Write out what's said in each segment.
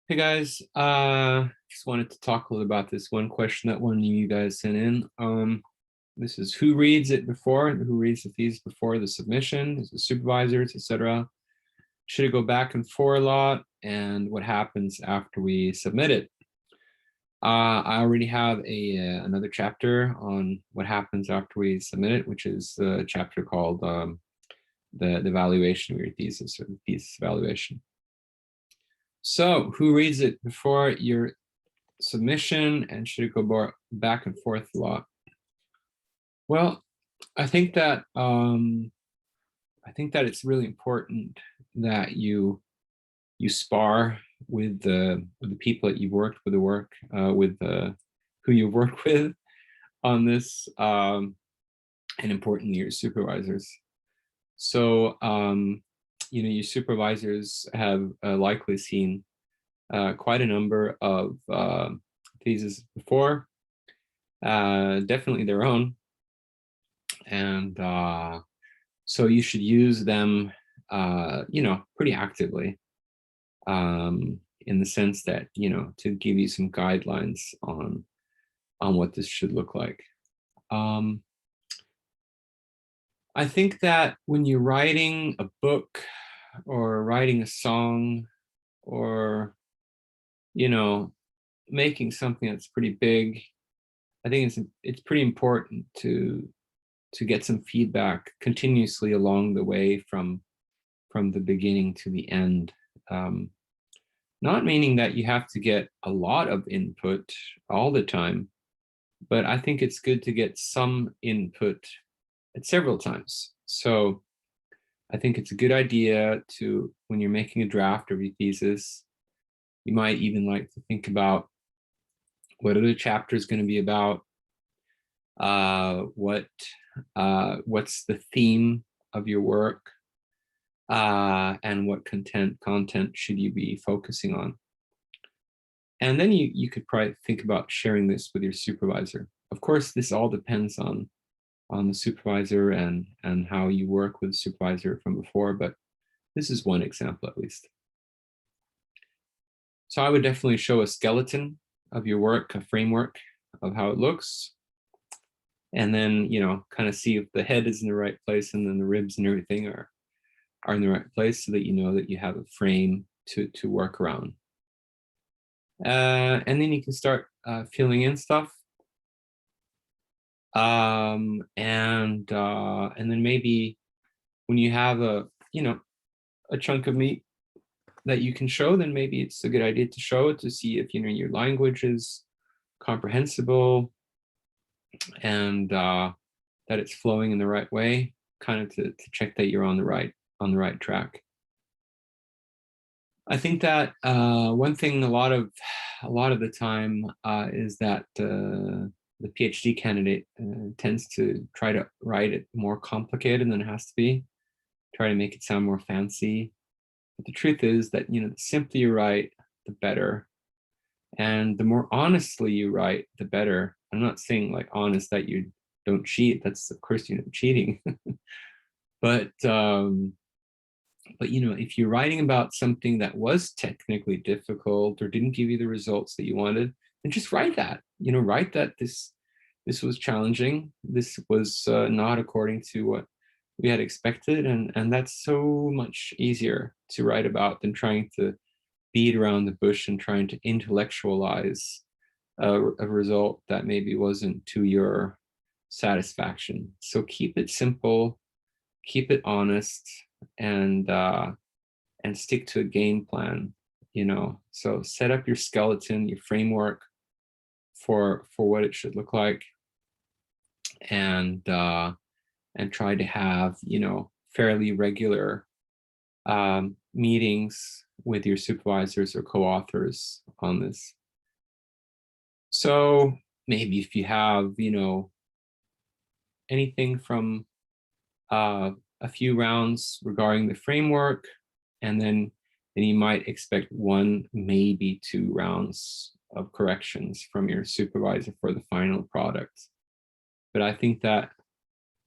Hey guys, just wanted to talk a little about this one question that one of you guys sent in. This is who reads it before, who reads the thesis before the submission, is the supervisors, etc. Should it go back and forth a lot, and what happens after we submit it? I already have another chapter on what happens after we submit it, which is the chapter called the evaluation of your thesis, or the thesis evaluation. So who reads it before your submission, and should it go back and forth a lot? Well, I think that it's really important that you spar with the people that you've worked with, the work with who you've worked with on this, and importantly your supervisors. So your supervisors have likely seen quite a number of theses before, definitely their own, and so you should use them pretty actively, in the sense that to give you some guidelines on what this should look like. I think that when you're writing a book or writing a song, or making something that's pretty big, I think it's pretty important to get some feedback continuously along the way from the beginning to the end. Not meaning that you have to get a lot of input all the time, but I think it's good to get some input at several times. So I think it's a good idea to, when you're making a draft of your thesis, you might even like to think about what are the chapters going to be about, what's the theme of your work, and what content should you be focusing on. And then you could probably think about sharing this with your supervisor. Of course, this all depends on the supervisor and how you work with the supervisor from before, but this is one example at least. So I would definitely show a skeleton of your work, a framework of how it looks, and then kind of see if the head is in the right place, and then the ribs and everything are in the right place, so that you know that you have a frame to work around. And then you can start filling in stuff, and then maybe when you have a chunk of meat that you can show, then maybe it's a good idea to show it, to see if your language is comprehensible, and that it's flowing in the right way, kind of to check that you're on the right track. I think that one thing a lot of the time is that the PhD candidate tends to try to write it more complicated than it has to be, try to make it sound more fancy. But the truth is that the simpler you write, the better, and the more honestly you write, the better. I'm not saying like honest that you don't cheat. That's of course cheating, but if you're writing about something that was technically difficult or didn't give you the results that you wanted, then just write that. Write that this was challenging. This was not according to what we had expected, and that's so much easier to write about than trying to beat around the bush and trying to intellectualize a result that maybe wasn't to your satisfaction. So keep it simple, keep it honest, and stick to a game plan. So set up your skeleton, your framework for what it should look like, and try to have fairly regular meetings with your supervisors or co-authors on this. So maybe if you have anything from a few rounds regarding the framework, and then you might expect one, maybe 2 rounds of corrections from your supervisor for the final product. But I think that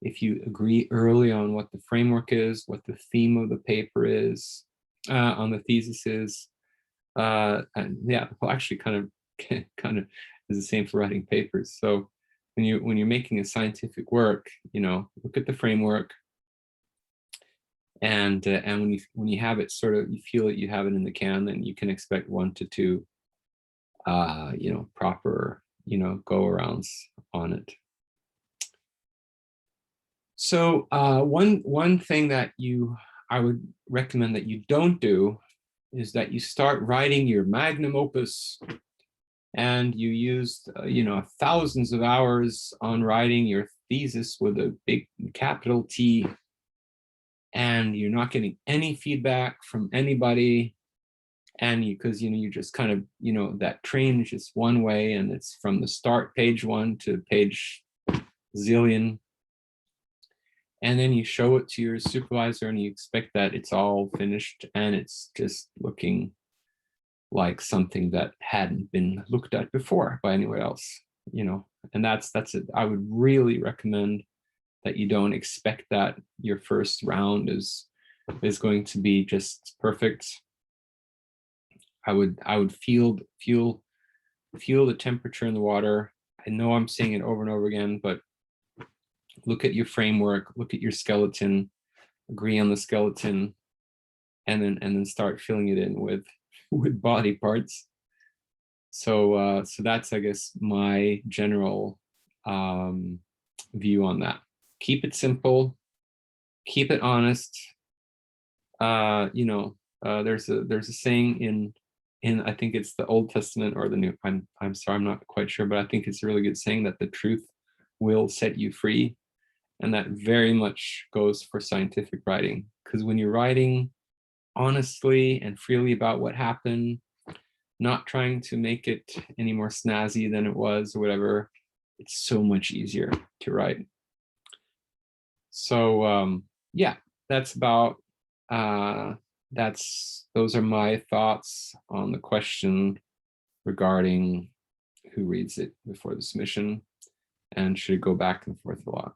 if you agree early on what the framework is, what the theme of the paper is, on the thesis is, And yeah, well, actually, kind of is the same for writing papers. So when you're making a scientific work, look at the framework, and when you have it sort of, you feel that you have it in the can, then you can expect 1 to 2 proper go arounds on it. So one thing that I would recommend that you don't do is that you start writing your magnum opus and you used thousands of hours on writing your thesis with a big capital T, and you're not getting any feedback from anybody, and because you just kind of that train is just one way, and it's from the start page 1 to page zillion, and then you show it to your supervisor and you expect that it's all finished and it's just looking like something that hadn't been looked at before by anyone else, and that's it. I would really recommend that you don't expect that your first round is going to be just perfect. I would feel the temperature in the water. I know I'm saying it over and over again, but look at your framework, look at your skeleton, agree on the skeleton, and then start filling it in with body parts. So that's, I guess, my general view on that. Keep it simple, keep it honest. There's a saying in I think it's the Old Testament or the New. I'm sorry, I'm not quite sure, but I think it's a really good saying that the truth will set you free, and that very much goes for scientific writing. Because when you're writing honestly and freely about what happened, not trying to make it any more snazzy than it was or whatever, it's so much easier to write. So yeah, that's about those are my thoughts on the question regarding who reads it before the submission and should it go back and forth a lot.